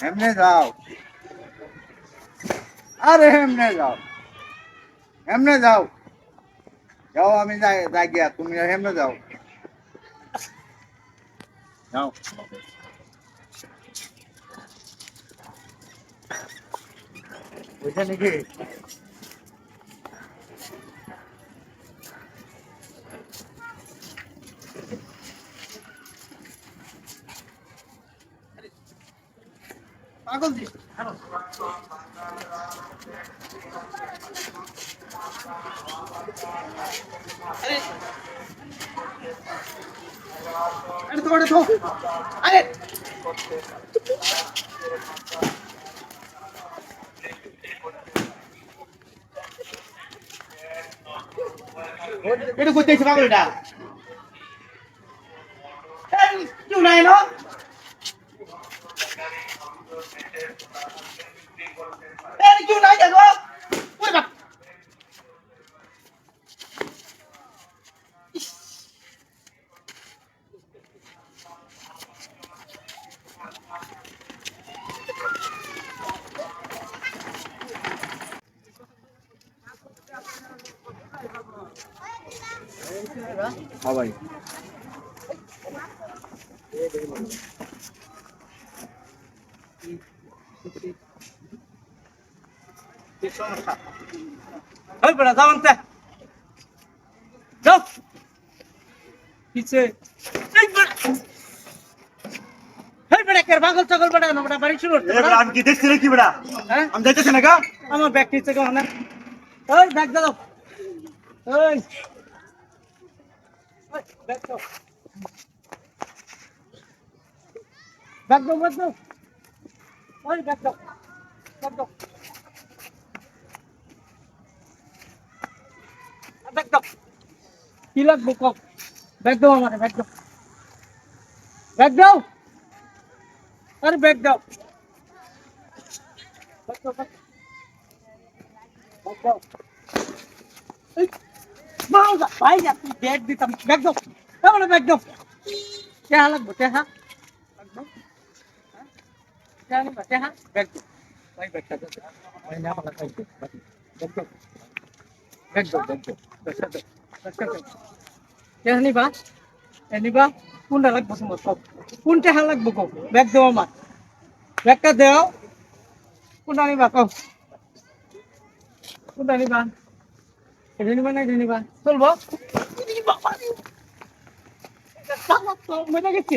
এমনে যাও, আরে এমনে যাও, এমনে যাও, যাও আমি যাই যাই গিয়া তুমি এমনে যাও, যাও ওইটা নাকি পাগল দি আরে আরে তোমারে তো আরে এটা কইতেছে পাগল এটা কেউ নাই না কেউ নাই কেন ওরে বাপ হ্যাঁ ভাই ওই বড় যাও আনতে যাও কিছে এই বড় এই বড় কের পাগল ছাগল বড় না বড় বাড়ি শুরু করতে বড় আমি কি দেখছি রে কি বড় হ্যাঁ আমি যাইতেছি না গা আমার ব্যাগ নিচে গো না ওই ব্যাগ দাও ওই ব্যাগ দাও ব্যাগ দাও ব্যাগ দাও ওই ব্যাগ দাও ব্যাগ দাও ব্যাগ দাও কি লাগবে কও ব্যাগ দাও আমারে ব্যাগ দাও ব্যাগ দাও আরে ব্যাগ দাও ব্যাগ দাও ব্যাগ দাও এই মাউজা ভাই আপনি ব্যাগ দিতাম ব্যাগ দাও আমারে ব্যাগ দাও কে লাগবে কে হ্যাঁ ব্যাগ দাও কে লাগবে কে হ্যাঁ ব্যাগ দাও ভাই ব্যাগ দাও ভাই না আমার ব্যাগ দাও ব্যাগ দাও ব্যাগ দাও ব্যাগ দাও ব্যাগ দাও কে নিবা এনিবা কোনটা লাগবে তোমার সব কোনটা হ্যাঁ লাগবে কও ব্যাগ দাও আমার ব্যাগটা দাও কোনটা নিবা কও কোনটা নিবা এটা নিবা না এটা নিবা চলবো বাবা এটা সালা তো মনে গেছে